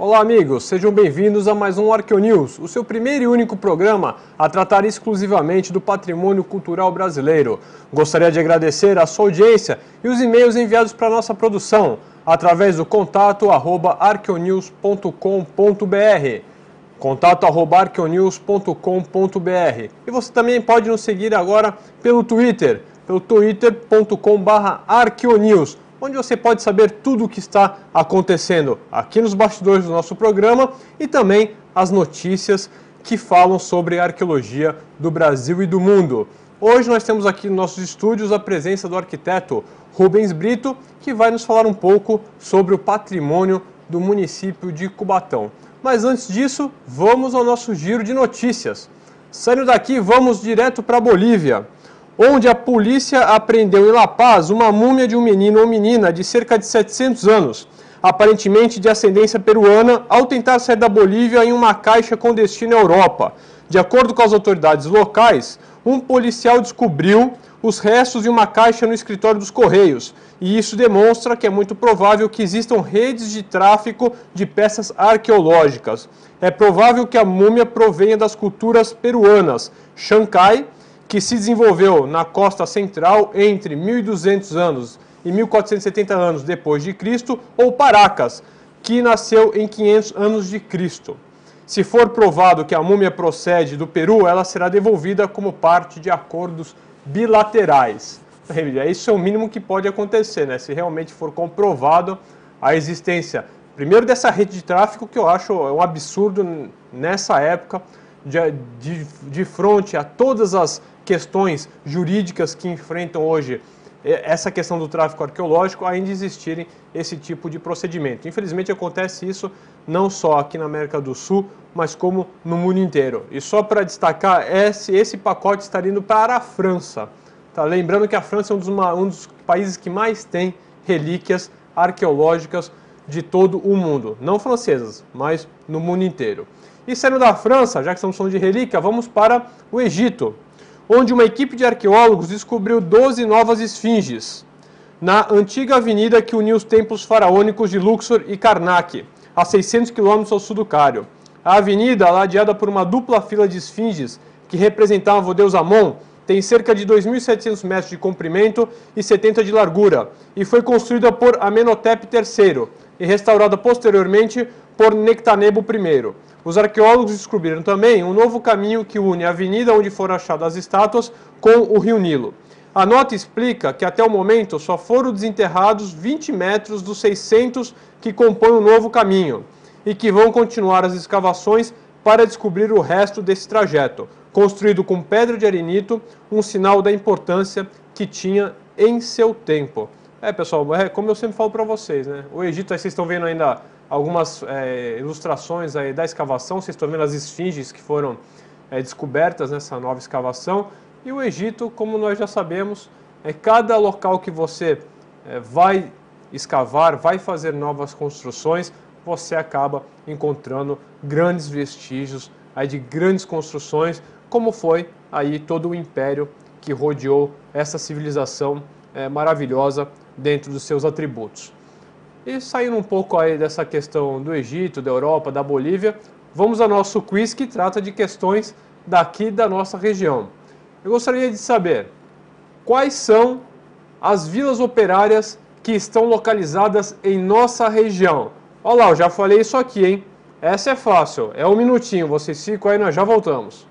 Olá amigos, sejam bem-vindos a mais um ArqueoNews, o seu primeiro e único programa a tratar exclusivamente do patrimônio cultural brasileiro. Gostaria de agradecer a sua audiência e os e-mails enviados para a nossa produção, através do contato@arqueonews.com.br. contato@arqueonews.com.br. E você também pode nos seguir agora pelo Twitter, pelo twitter.com/arqueonews, onde você pode saber tudo o que está acontecendo aqui nos bastidores do nosso programa e também as notícias que falam sobre a arqueologia do Brasil e do mundo. Hoje nós temos aqui nos nossos estúdios a presença do arquiteto Rubens Brito, que vai nos falar um pouco sobre o patrimônio do município de Cubatão. Mas antes disso, vamos ao nosso giro de notícias. Saindo daqui, vamos direto para a Bolívia, onde a polícia apreendeu em La Paz uma múmia de um menino ou menina de cerca de 700 anos, aparentemente de ascendência peruana, ao tentar sair da Bolívia em uma caixa com destino à Europa. De acordo com as autoridades locais, um policial descobriu os restos de uma caixa no escritório dos Correios, e isso demonstra que é muito provável que existam redes de tráfico de peças arqueológicas. É provável que a múmia provenha das culturas peruanas, Chancay, que se desenvolveu na costa central entre 1200 anos e 1470 anos depois de Cristo, ou Paracas, que nasceu em 500 anos de Cristo. Se for provado que a múmia procede do Peru, ela será devolvida como parte de acordos bilaterais. Isso é o mínimo que pode acontecer, né? Se realmente for comprovado a existência, primeiro, dessa rede de tráfico, que eu acho um absurdo nessa época, de frente a todas as questões jurídicas que enfrentam hoje essa questão do tráfico arqueológico, ainda existirem esse tipo de procedimento. Infelizmente acontece isso não só aqui na América do Sul, mas como no mundo inteiro. E só para destacar, esse pacote está indo para a França. Tá? Lembrando que a França é um dos países que mais tem relíquias arqueológicas de todo o mundo. Não francesas, mas no mundo inteiro. E saindo da França, já que estamos falando de relíquia, vamos para o Egito, onde uma equipe de arqueólogos descobriu 12 novas esfinges na antiga avenida que unia os templos faraônicos de Luxor e Karnak, a 600 quilômetros ao sul do Cairo. A avenida, ladeada por uma dupla fila de esfinges que representavam o deus Amon, tem cerca de 2.700 metros de comprimento e 70 de largura, e foi construída por Amenhotep III e restaurada posteriormente por Nectanebo I. Os arqueólogos descobriram também um novo caminho que une a avenida onde foram achadas as estátuas com o rio Nilo. A nota explica que até o momento só foram desenterrados 20 metros dos 600 que compõem o novo caminho e que vão continuar as escavações para descobrir o resto desse trajeto, construído com pedra de arenito, um sinal da importância que tinha em seu tempo. Pessoal, como eu sempre falo para vocês, né? O Egito, aí vocês estão vendo ainda algumas ilustrações aí da escavação, vocês estão vendo as esfinges que foram descobertas nessa nova escavação. E o Egito, como nós já sabemos, cada local que você vai escavar, vai fazer novas construções, você acaba encontrando grandes vestígios aí de grandes construções, como foi aí todo o império que rodeou essa civilização maravilhosa dentro dos seus atributos. E saindo um pouco aí dessa questão do Egito, da Europa, da Bolívia, vamos ao nosso quiz que trata de questões daqui da nossa região. Eu gostaria de saber quais são as vilas operárias que estão localizadas em nossa região. Olha lá, eu já falei isso aqui, hein? Essa é fácil, é um minutinho, vocês ficam aí, nós já voltamos.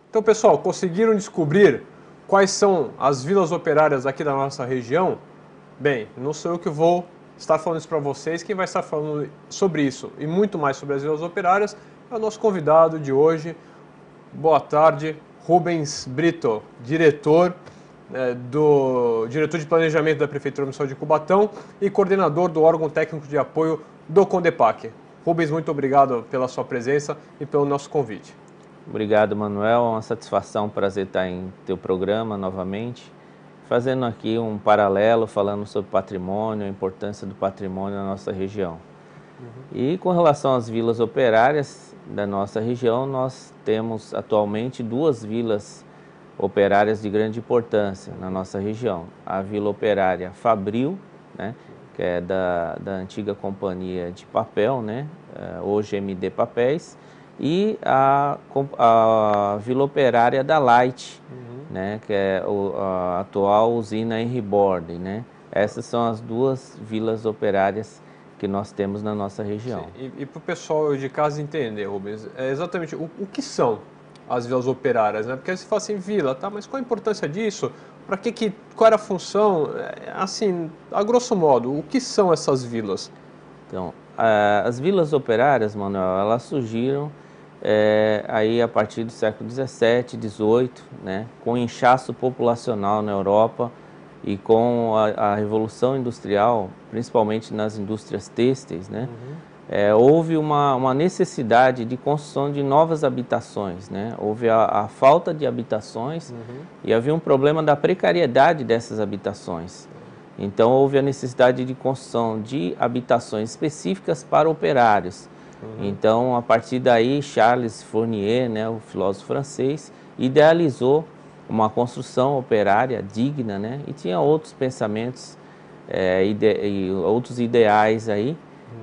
Então, pessoal, conseguiram descobrir quais são as vilas operárias aqui da nossa região? Bem, não sou eu que vou estar falando isso para vocês. Quem vai estar falando sobre isso e muito mais sobre as vilas operárias é o nosso convidado de hoje. Boa tarde, Rubens Brito, diretor do diretor de planejamento da Prefeitura Municipal de Cubatão e coordenador do órgão técnico de apoio do CONDEPAC. Rubens, muito obrigado pela sua presença e pelo nosso convite. Obrigado, Manuel. É uma satisfação, um prazer estar em teu programa novamente, fazendo aqui um paralelo, falando sobre patrimônio, a importância do patrimônio na nossa região. E com relação às vilas operárias da nossa região, nós temos atualmente 2 vilas operárias de grande importância na nossa região. A Vila Operária Fabril, né, que é da antiga companhia de papel, né, hoje MD Papéis, e a Vila Operária da Light, né, que é a atual usina Henry Borden, né. Essas são as 2 vilas operárias que nós temos na nossa região. E para o pessoal de casa entender, Rubens, exatamente o que são as vilas operárias, né? Porque aí você fala assim, vila, tá, mas qual a importância disso? Qual era a função? Assim, a grosso modo, o que são essas vilas? Então, as vilas operárias, Manuel, elas surgiram aí a partir do século XVII, XVIII, né, com o inchaço populacional na Europa e com a Revolução Industrial, principalmente nas indústrias têxteis, né, houve uma necessidade de construção de novas habitações, né? Houve a falta de habitações e havia um problema da precariedade dessas habitações. Então, houve a necessidade de construção de habitações específicas para operários. Então, a partir daí, Charles Fournier, né, o filósofo francês, idealizou uma construção operária digna, né? E tinha outros pensamentos e outros ideais aí,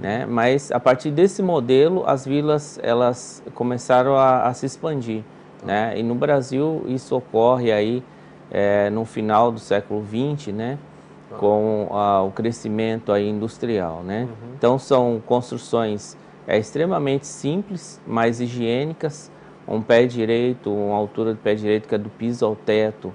né? Mas a partir desse modelo as vilas elas começaram a se expandir, né? E no Brasil isso ocorre aí no final do século XX, né? Com o crescimento aí industrial, né? Então são construções extremamente simples, mais higiênicas, um pé direito, uma altura de pé direito que é do piso ao teto,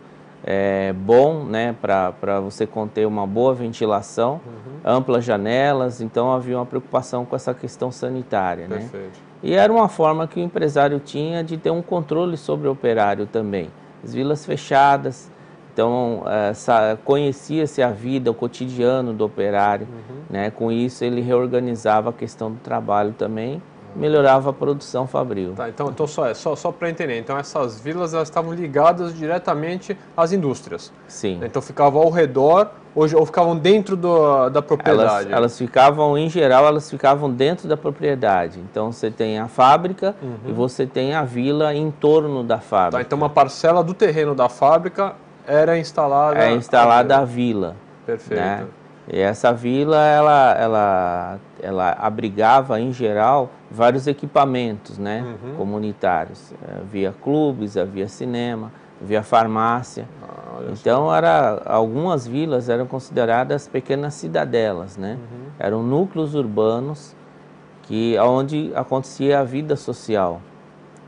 bom, né, para você conter uma boa ventilação, amplas janelas, então havia uma preocupação com essa questão sanitária, né? Perfeito. E era uma forma que o empresário tinha de ter um controle sobre o operário também. As vilas fechadas, então conhecia-se a vida, o cotidiano do operário, né? Com isso ele reorganizava a questão do trabalho também, melhorava a produção fabril. Tá, então só para entender, então essas vilas elas estavam ligadas diretamente às indústrias. Sim. Então ficavam ao redor ou ficavam dentro da propriedade? Elas ficavam, em geral, elas ficavam dentro da propriedade. Então você tem a fábrica e você tem a vila em torno da fábrica. Tá, então uma parcela do terreno da fábrica era instalada... a vila. Perfeito. Né? E essa vila, ela abrigava, em geral, vários equipamentos, né, comunitários. Havia clubes, havia cinema, havia farmácia. Então, algumas vilas eram consideradas pequenas cidadelas, né? Eram núcleos urbanos onde acontecia a vida social,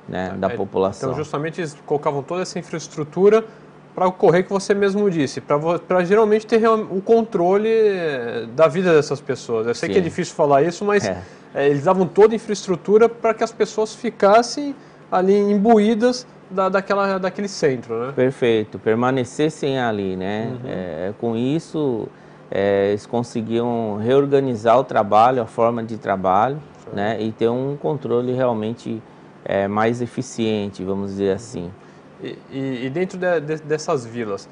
né, da população. Então, justamente, eles colocavam toda essa infraestrutura para ocorrer, que você mesmo disse, para geralmente ter o controle da vida dessas pessoas. Eu sei que é difícil falar isso, mas eles davam toda a infraestrutura para que as pessoas ficassem ali imbuídas daquele centro, né? Perfeito, permanecessem ali, né? Com isso, eles conseguiam reorganizar o trabalho, a forma de trabalho, né? E ter um controle realmente mais eficiente, vamos dizer assim. E dentro dessas vilas,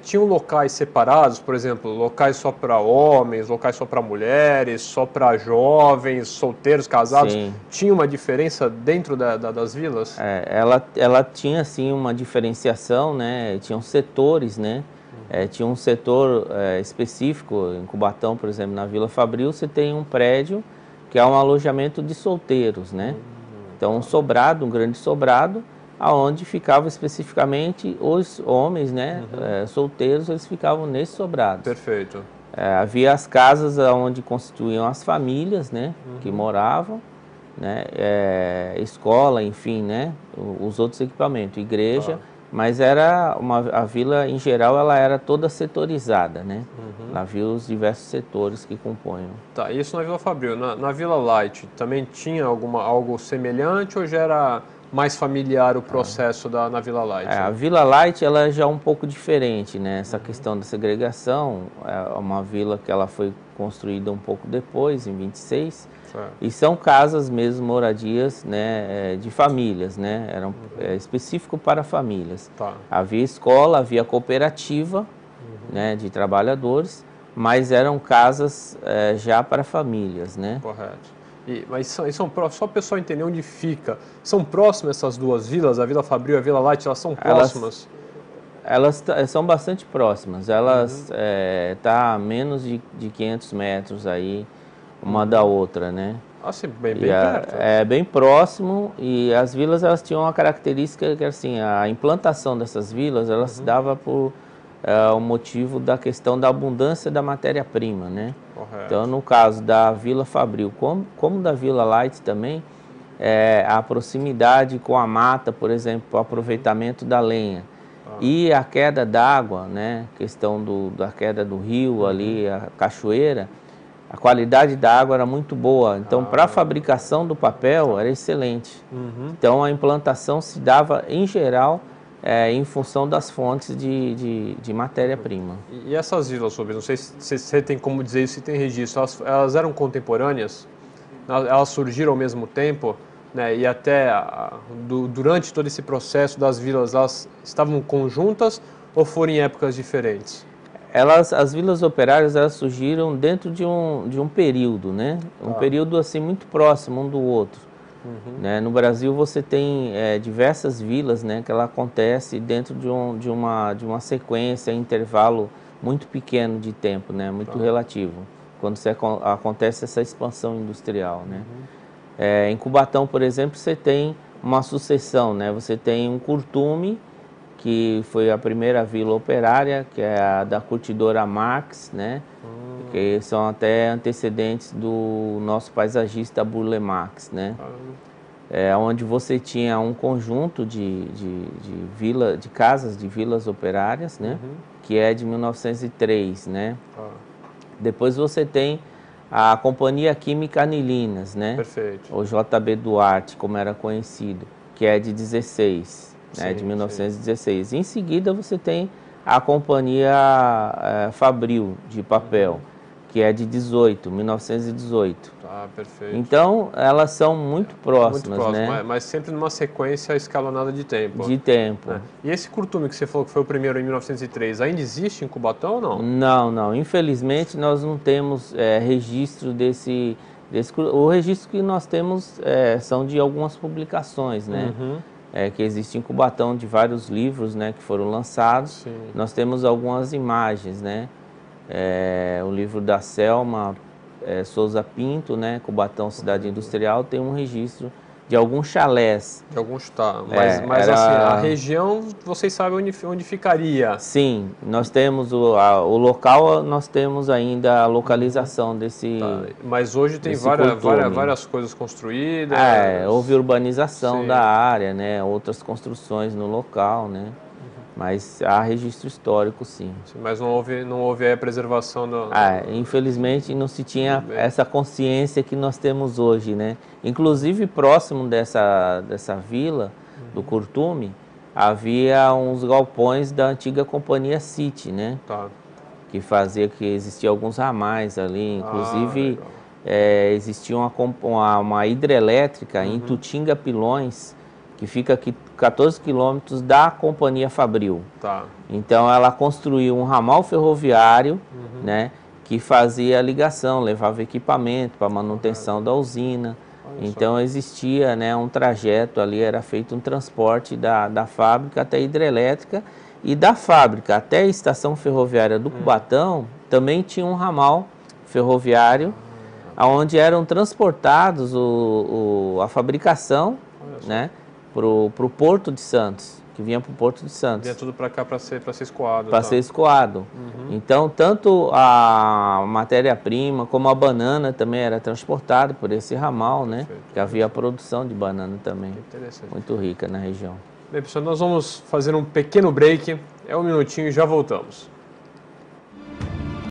tinham locais separados, por exemplo, locais só para homens, locais só para mulheres, só para jovens, solteiros, casados? Sim. Tinha uma diferença dentro das vilas? Ela tinha, sim, uma diferenciação, né? Tinham setores, né? Tinha um setor específico, em Cubatão, por exemplo, na Vila Fabril, você tem um prédio que é um alojamento de solteiros, né? Então, um grande sobrado, aonde ficavam especificamente os homens, né, solteiros, eles ficavam nesse sobrado. Perfeito. Havia as casas onde constituíam as famílias, né, que moravam, né, escola, enfim, né, os outros equipamentos, igreja, mas a vila, em geral, ela era toda setorizada, né, havia os diversos setores que compunham. Tá, isso na Vila Fabril. Na Vila Light também tinha algo semelhante ou já era mais familiar o processo na Vila Light? A Vila Light ela já é um pouco diferente, né? Essa questão da segregação, é uma vila que ela foi construída um pouco depois, em 26, e são casas mesmo, moradias, né, de famílias, né? Eram específico para famílias. Havia escola, havia cooperativa, né, de trabalhadores, mas eram casas já para famílias, né? Correto. Mas só para o pessoal entender onde fica, são próximas essas duas vilas, a Vila Fabril e a Vila Light, elas são próximas? Elas são bastante próximas, elas tá a menos de 500 metros aí, uma da outra, né? Assim, bem perto. É bem próximo, e as vilas elas tinham uma característica que assim, a implantação dessas vilas, ela se dava por o motivo da questão da abundância da matéria-prima, né? Correto. Então, no caso da Vila Fabril, como da Vila Light também, a proximidade com a mata, por exemplo, o aproveitamento da lenha e a queda d'água, né? Questão da queda do rio ali, a cachoeira, a qualidade da água era muito boa. Então, para a fabricação do papel, era excelente. Então, a implantação se dava, em geral, em função das fontes de matéria-prima. E essas vilas, não sei se você tem como dizer isso, se tem registro, elas eram contemporâneas? Elas surgiram ao mesmo tempo? Né? E até durante todo esse processo das vilas, elas estavam conjuntas ou foram em épocas diferentes? As vilas operárias, elas surgiram dentro de um período, né? Um período assim muito próximo um do outro. Né? No Brasil você tem diversas vilas, né, que ela acontece dentro de uma sequência, intervalo muito pequeno de tempo, né, muito relativo, quando acontece essa expansão industrial, né? Em Cubatão, por exemplo, você tem uma sucessão, né? Você tem um Curtume, que foi a primeira vila operária, que é a da curtidora Marx, né? Que são até antecedentes do nosso paisagista Burle Marx, né? Onde você tinha um conjunto de casas, de vilas operárias, né? Que é de 1903, né? Depois você tem a Companhia Química Anilinas, né? Perfeito. O JB Duarte, como era conhecido, que é de 16, né? De 1916. Em seguida você tem a Companhia Fabril de papel, que é de 1918. Perfeito. Então, elas são muito próximas, né? Mas sempre numa sequência escalonada de tempo. De tempo. E esse Curtume que você falou que foi o primeiro em 1903, ainda existe em Cubatão ou não? Não. Infelizmente, nós não temos registro desse... O registro que nós temos são de algumas publicações, né? Que existem em Cubatão, de vários livros, né, que foram lançados. Sim. Nós temos algumas imagens, né? O livro da Selma Souza Pinto, né, Cubatão Cidade Industrial, tem um registro de alguns chalés. De alguns, mas assim, a região, vocês sabem onde ficaria? Sim, nós temos o local, nós temos ainda a localização desse... Mas hoje tem várias coisas construídas? Houve urbanização da área, né, outras construções no local, né? Mas há registro histórico, sim. Mas não houve a preservação do... Infelizmente não se tinha essa consciência que nós temos hoje, né? Inclusive, próximo dessa vila, do Curtume, havia uns galpões da antiga Companhia City, né? Que existia alguns ramais ali, inclusive existia uma hidrelétrica em Tutinga Pilões, que fica aqui 14 quilômetros da Companhia Fabril. Então ela construiu um ramal ferroviário, né, que fazia a ligação, levava equipamento para manutenção da usina. Então existia, né, um trajeto ali, era feito um transporte da fábrica até a hidrelétrica, e da fábrica até a estação ferroviária do Cubatão também tinha um ramal ferroviário, onde eram transportados a fabricação, né, para o Porto de Santos, que vinha para o Porto de Santos. Vinha tudo para cá para ser escoado. Para ser escoado. Então, tanto a matéria-prima como a banana também era transportada por esse ramal, né? Que havia a produção de banana também, muito rica na região. Bem, pessoal, nós vamos fazer um pequeno break, um minutinho e já voltamos.